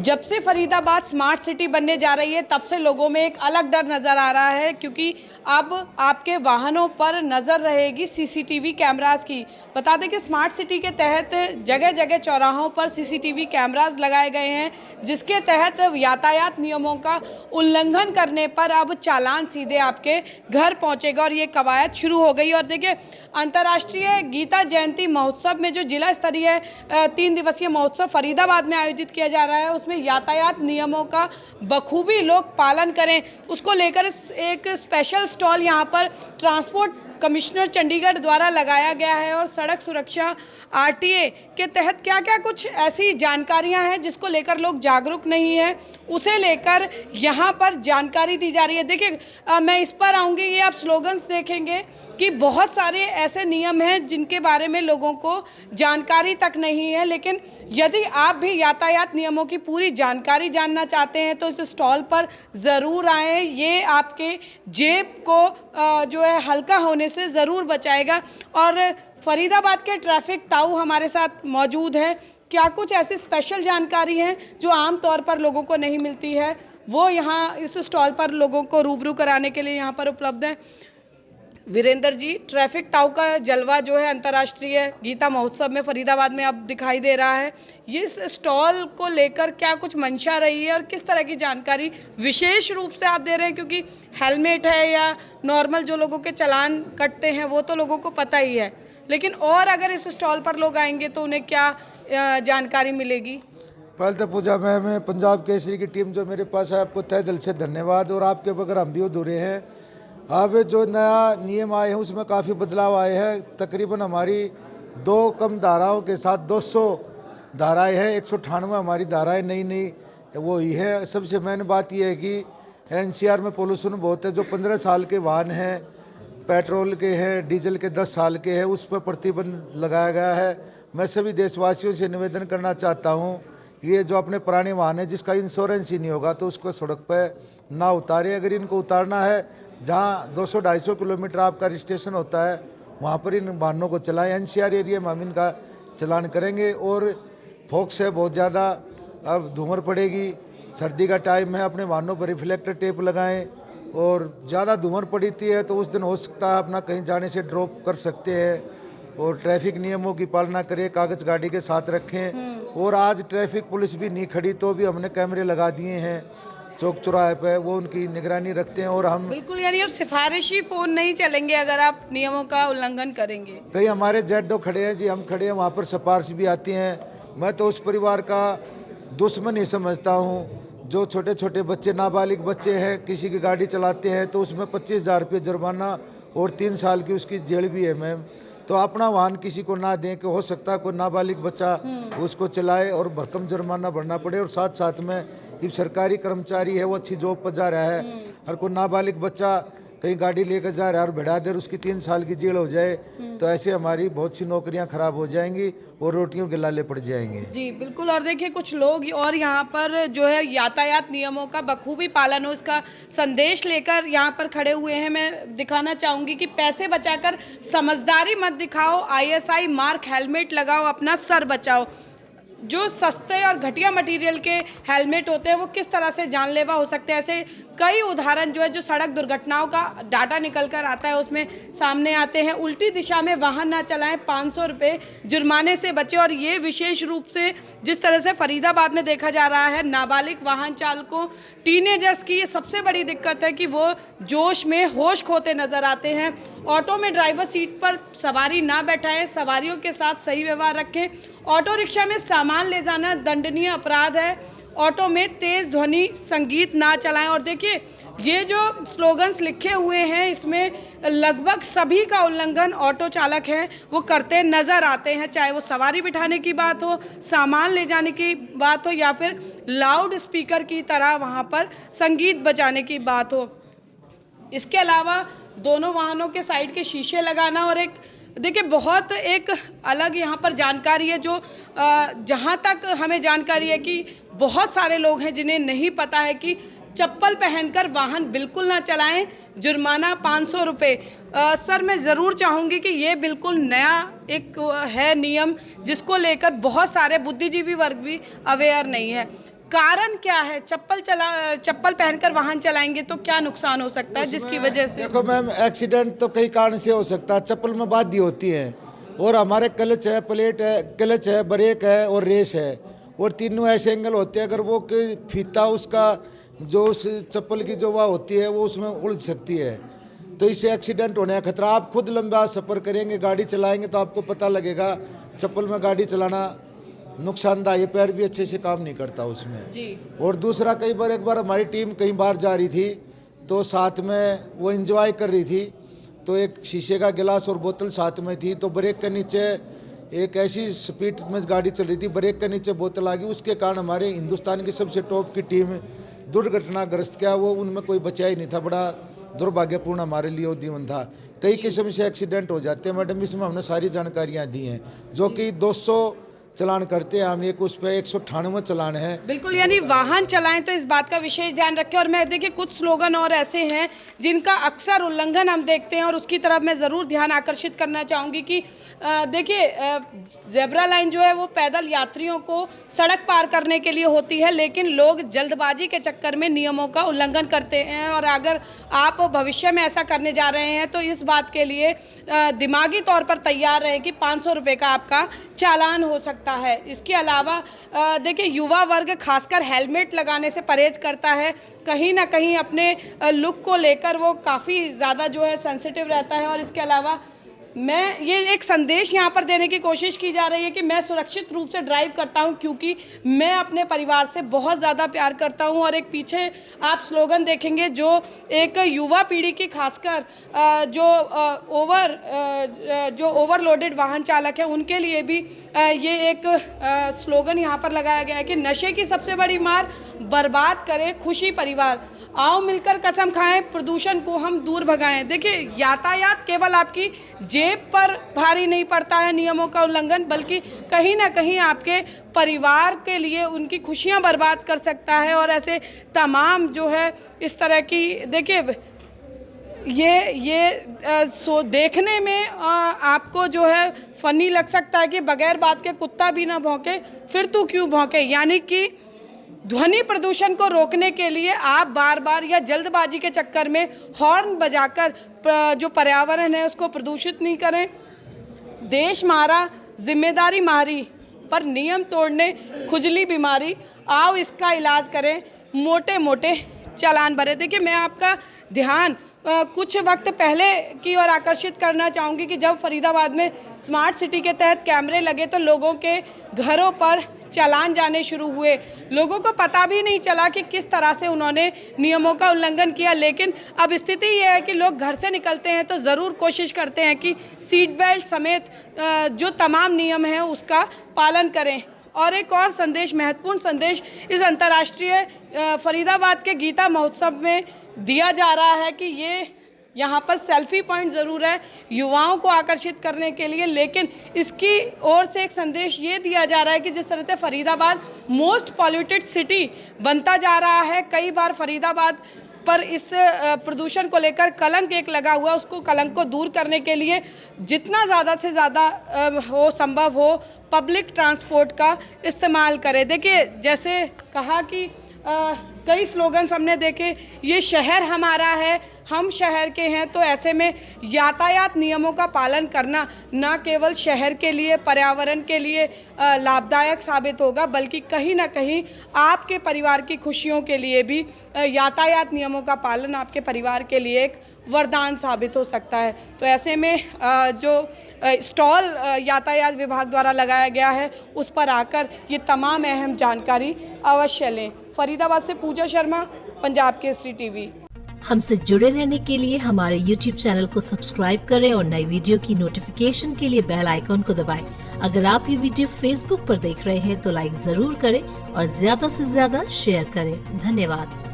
जब से Faridabad smart city बनने जा रही है तब से लोगों में एक अलग डर नज़र आ रहा है, क्योंकि अब आपके वाहनों पर नज़र रहेगी सीसीटीवी कैमरास की। बता दें कि स्मार्ट सिटी के तहत जगह जगह चौराहों पर सीसीटीवी कैमरास लगाए गए हैं, जिसके तहत यातायात नियमों का उल्लंघन करने पर अब चालान सीधे आपके घर पहुंचेगा और ये कवायद शुरू हो गई। और देखिए, अंतर्राष्ट्रीय गीता जयंती महोत्सव में जो जिला स्तरीय 3 दिवसीय महोत्सव फरीदाबाद में आयोजित किया जा रहा है, उसमें यातायात नियमों का बखूबी लोग पालन करें, उसको लेकर एक स्पेशल स्टॉल यहां पर ट्रांसपोर्ट कमिश्नर चंडीगढ़ द्वारा लगाया गया है। और सड़क सुरक्षा आरटीए के तहत क्या क्या कुछ ऐसी जानकारियां हैं जिसको लेकर लोग जागरूक नहीं है, उसे लेकर यहां पर जानकारी दी जा रही है। देखिए, मैं इस पर आऊँगी, ये आप स्लोगन्स देखेंगे कि बहुत सारे ऐसे नियम हैं जिनके बारे में लोगों को जानकारी तक नहीं है। लेकिन यदि आप भी यातायात नियमों की पूरी जानकारी जानना चाहते हैं तो इस स्टॉल पर ज़रूर आएँ। ये आपके जेब को जो है हल्का होने से ज़रूर बचाएगा। और फरीदाबाद के ट्रैफिक ताऊ हमारे साथ मौजूद हैं। क्या कुछ ऐसी स्पेशल जानकारी हैं जो आम तौर पर लोगों को नहीं मिलती है, वो यहाँ इस स्टॉल पर लोगों को रूबरू कराने के लिए यहाँ पर उपलब्ध है। वीरेंद्र जी, ट्रैफिक ताऊ का जलवा जो है अंतर्राष्ट्रीय गीता महोत्सव में फरीदाबाद में अब दिखाई दे रहा है, ये इस स्टॉल को लेकर क्या कुछ मंशा रही है और किस तरह की जानकारी विशेष रूप से आप दे रहे हैं? क्योंकि हेलमेट है या नॉर्मल जो लोगों के चालान कटते हैं वो तो लोगों को पता ही है, लेकिन और अगर इस स्टॉल पर लोग आएंगे तो उन्हें क्या जानकारी मिलेगी? पहले तो पूजा मैं पंजाब केसरी की टीम जो मेरे पास है, आपको तहे दिल से धन्यवाद। और आपके बगैर हम भी अधूरे हैं। अब जो नया नियम आए हैं उसमें काफ़ी बदलाव आए हैं। तकरीबन हमारी 2 कम धाराओं के साथ 200 धाराएँ हैं। 198 हमारी धाराएँ नई वो ही है। सबसे मेन बात यह है कि एनसीआर में पोल्यूशन बहुत है। जो 15 साल के वाहन हैं, पेट्रोल के हैं, डीजल के 10 साल के हैं, उस पर प्रतिबंध लगाया गया है। मैं सभी देशवासियों से निवेदन करना चाहता हूँ, ये जो अपने पुराने वाहन हैं जिसका इंश्योरेंस ही नहीं होगा तो उसको सड़क पर ना उतारें। अगर इनको उतारना है, जहाँ 200-250 किलोमीटर आपका रजिस्ट्रेशन होता है वहाँ पर इन वाहनों को चलाएं। एनसीआर एरिया में हम इनका चलान करेंगे। और फोक्स है बहुत ज़्यादा, अब धूमर पड़ेगी, सर्दी का टाइम है, अपने वाहनों पर रिफ्लेक्टर टेप लगाएं। और ज़्यादा धूमर पड़ती है तो उस दिन हो सकता है अपना कहीं जाने से ड्रॉप कर सकते हैं। और ट्रैफिक नियमों की पालना करें, कागज़ गाड़ी के साथ रखें। और आज ट्रैफिक पुलिस भी नहीं खड़ी तो भी हमने कैमरे लगा दिए हैं चौक चौराहे पे, वो उनकी निगरानी रखते हैं। और हम बिल्कुल, यानी अब सिफारिशी फ़ोन नहीं चलेंगे अगर आप नियमों का उल्लंघन करेंगे। कई हमारे जेडो खड़े हैं जी, हम खड़े हैं, वहाँ पर सिफारिश भी आती हैं। मैं तो उस परिवार का दुश्मन ही समझता हूँ जो छोटे छोटे बच्चे, नाबालिग बच्चे हैं, किसी की गाड़ी चलाते हैं तो उसमें 25,000 रुपये जुर्माना और 3 साल की उसकी जेल भी है मैम। तो अपना वाहन किसी को ना दें कि हो सकता है कोई नाबालिग बच्चा उसको चलाए और भरकम जुर्माना भरना पड़े। और साथ साथ में जब सरकारी कर्मचारी है वो अच्छी जॉब पर जा रहा है, हर कोई नाबालिग बच्चा कहीं गाड़ी लेकर जा रहा है और भिड़ा देर उसकी 3 साल की जेल हो जाए तो ऐसे हमारी बहुत सी नौकरियां खराब हो जाएंगी और रोटियों के लाले पड़ जाएंगे। जी बिल्कुल। और देखिए, कुछ लोग और यहाँ पर जो है यातायात नियमों का बखूबी पालन हो इसका संदेश लेकर यहाँ पर खड़े हुए हैं। मैं दिखाना चाहूँगी कि पैसे बचाकर समझदारी मत दिखाओ, ISI मार्क हेलमेट लगाओ, अपना सर बचाओ। जो सस्ते और घटिया मटेरियल के हेलमेट होते हैं वो किस तरह से जानलेवा हो सकते हैं, ऐसे कई उदाहरण जो है जो सड़क दुर्घटनाओं का डाटा निकल कर आता है उसमें सामने आते हैं। उल्टी दिशा में वाहन ना चलाएं, 500 रुपये जुर्माने से बचे। और ये विशेष रूप से जिस तरह से फरीदाबाद में देखा जा रहा है, नाबालिग वाहन चालकों, टीनेजर्स की ये सबसे बड़ी दिक्कत है कि वो जोश में होश खोते नजर आते हैं। ऑटो में ड्राइवर सीट पर सवारी ना बैठाएं, सवारियों के साथ सही व्यवहार रखें। ऑटो रिक्शा में सामान ले जाना दंडनीय अपराध है। ऑटो में तेज ध्वनि संगीत ना चलाएं। और देखिए, ये जो स्लोगन्स लिखे हुए हैं इसमें लगभग सभी का उल्लंघन ऑटो चालक हैं वो करते नज़र आते हैं, चाहे वो सवारी बिठाने की बात हो, सामान ले जाने की बात हो या फिर लाउड स्पीकर की तरह वहाँ पर संगीत बजाने की बात हो। इसके अलावा दोनों वाहनों के साइड के शीशे लगाना। और एक देखिए, बहुत एक अलग यहाँ पर जानकारी है जो जहाँ तक हमें जानकारी है कि बहुत सारे लोग हैं जिन्हें नहीं पता है कि चप्पल पहनकर वाहन बिल्कुल ना चलाएं, जुर्माना 500 रुपये। सर, मैं ज़रूर चाहूँगी कि ये बिल्कुल नया एक है नियम जिसको लेकर बहुत सारे बुद्धिजीवी वर्ग भी अवेयर नहीं है। कारण क्या है? चप्पल पहनकर वाहन चलाएंगे तो क्या नुकसान हो सकता है जिसकी वजह से? देखो मैम, एक्सीडेंट तो कई कारण से हो सकता है। चप्पल में बाध्य होती है, और हमारे क्लच है, प्लेट है, क्लच है, ब्रेक है और रेस है, और तीनों ऐसे एंगल होते हैं। अगर वो फीता उसका जो उस चप्पल की जो वह होती है वो उसमें उलझ सकती है, तो इससे एक्सीडेंट होने का खतरा। आप खुद लंबा सफ़र करेंगे, गाड़ी चलाएंगे तो आपको पता लगेगा चप्पल में गाड़ी चलाना नुकसानदायक है, पैर भी अच्छे से काम नहीं करता उसमें जी। और दूसरा, एक बार हमारी टीम कहीं बाहर जा रही थी तो साथ में वो एंजॉय कर रही थी, तो एक शीशे का गिलास और बोतल साथ में थी, तो ब्रेक के नीचे एक ऐसी स्पीड में गाड़ी चल रही थी, ब्रेक के नीचे बोतल आ गई, उसके कारण हमारे हिंदुस्तान की सबसे टॉप की टीम दुर्घटनाग्रस्त क्या वो उनमें कोई बचा ही नहीं था। बड़ा दुर्भाग्यपूर्ण हमारे लिए उद्यम था। कई किस्म से एक्सीडेंट हो जाते हैं मैडम, इसमें हमने सारी जानकारियाँ दी हैं, जो कि 200 चलान करते हैं हम, एक उस पर 198 चलान है। बिल्कुल, यानी वाहन चलाएं तो इस बात का विशेष ध्यान रखें। और मैं देखिए कुछ स्लोगन और ऐसे हैं जिनका अक्सर उल्लंघन हम देखते हैं, और उसकी तरफ मैं ज़रूर ध्यान आकर्षित करना चाहूँगी कि देखिए ज़ेब्रा लाइन जो है वो पैदल यात्रियों को सड़क पार करने के लिए होती है, लेकिन लोग जल्दबाजी के चक्कर में नियमों का उल्लंघन करते हैं। और अगर आप भविष्य में ऐसा करने जा रहे हैं तो इस बात के लिए दिमागी तौर पर तैयार रहें कि 500 रुपये का आपका चालान हो सकता है। इसके अलावा देखिए युवा वर्ग खासकर हेलमेट लगाने से परहेज करता है, कहीं ना कहीं अपने लुक को लेकर वो काफ़ी ज़्यादा जो है सेंसिटिव रहता है। और इसके अलावा मैं ये एक संदेश यहाँ पर देने की कोशिश की जा रही है कि मैं सुरक्षित रूप से ड्राइव करता हूँ, क्योंकि मैं अपने परिवार से बहुत ज़्यादा प्यार करता हूँ। और एक पीछे आप स्लोगन देखेंगे जो एक युवा पीढ़ी की खासकर जो ओवरलोडेड वाहन चालक है उनके लिए भी ये एक स्लोगन यहाँ पर लगाया गया है कि नशे की सबसे बड़ी मार बर्बाद करे खुशी परिवार, आओ मिलकर कसम खाएं प्रदूषण को हम दूर भगाएं। देखिए यातायात केवल आपकी जेब पर भारी नहीं पड़ता है नियमों का उल्लंघन, बल्कि कहीं ना कहीं आपके परिवार के लिए उनकी खुशियां बर्बाद कर सकता है। और ऐसे तमाम जो है इस तरह की देखिए ये देखने में आपको जो है फनी लग सकता है कि बगैर बात के कुत्ता भी ना भौंके फिर तू क्यों भौंके, यानी कि ध्वनि प्रदूषण को रोकने के लिए आप बार बार या जल्दबाजी के चक्कर में हॉर्न बजाकर जो पर्यावरण है उसको प्रदूषित नहीं करें। देश मारा जिम्मेदारी मारी, पर नियम तोड़ने खुजली बीमारी, आओ इसका इलाज करें मोटे मोटे चालान भरे। देखिए मैं आपका ध्यान कुछ वक्त पहले की ओर आकर्षित करना चाहूँगी कि जब फरीदाबाद में स्मार्ट सिटी के तहत कैमरे लगे तो लोगों के घरों पर चालान जाने शुरू हुए। लोगों को पता भी नहीं चला कि किस तरह से उन्होंने नियमों का उल्लंघन किया, लेकिन अब स्थिति ये है कि लोग घर से निकलते हैं तो ज़रूर कोशिश करते हैं कि सीट बेल्ट समेत जो तमाम नियम हैं उसका पालन करें। और एक और संदेश, महत्वपूर्ण संदेश इस अंतर्राष्ट्रीय फरीदाबाद के गीता महोत्सव में दिया जा रहा है कि ये यहाँ पर सेल्फी पॉइंट ज़रूर है युवाओं को आकर्षित करने के लिए, लेकिन इसकी ओर से एक संदेश ये दिया जा रहा है कि जिस तरह से फरीदाबाद मोस्ट पॉल्यूटेड सिटी बनता जा रहा है, कई बार फरीदाबाद पर इस प्रदूषण को लेकर कलंक एक लगा हुआ, उसको कलंक को दूर करने के लिए जितना ज़्यादा से ज़्यादा हो संभव हो पब्लिक ट्रांसपोर्ट का इस्तेमाल करें। देखिए जैसे कहा कि कई स्लोगन्स हमने देखे, ये शहर हमारा है, हम शहर के हैं, तो ऐसे में यातायात नियमों का पालन करना न केवल शहर के लिए पर्यावरण के लिए लाभदायक साबित होगा, बल्कि कहीं ना कहीं आपके परिवार की खुशियों के लिए भी यातायात नियमों का पालन आपके परिवार के लिए एक वरदान साबित हो सकता है। तो ऐसे में जो स्टॉल यातायात विभाग द्वारा लगाया गया है उस पर आकर ये तमाम अहम जानकारी अवश्य लें। फरीदाबाद से पूजा शर्मा, पंजाब केसरी टीवी। हमसे जुड़े रहने के लिए हमारे YouTube चैनल को सब्सक्राइब करें और नई वीडियो की नोटिफिकेशन के लिए बेल आइकॉन को दबाएं। अगर आप ये वीडियो Facebook पर देख रहे हैं तो लाइक जरूर करें और ज्यादा से ज्यादा शेयर करें। धन्यवाद।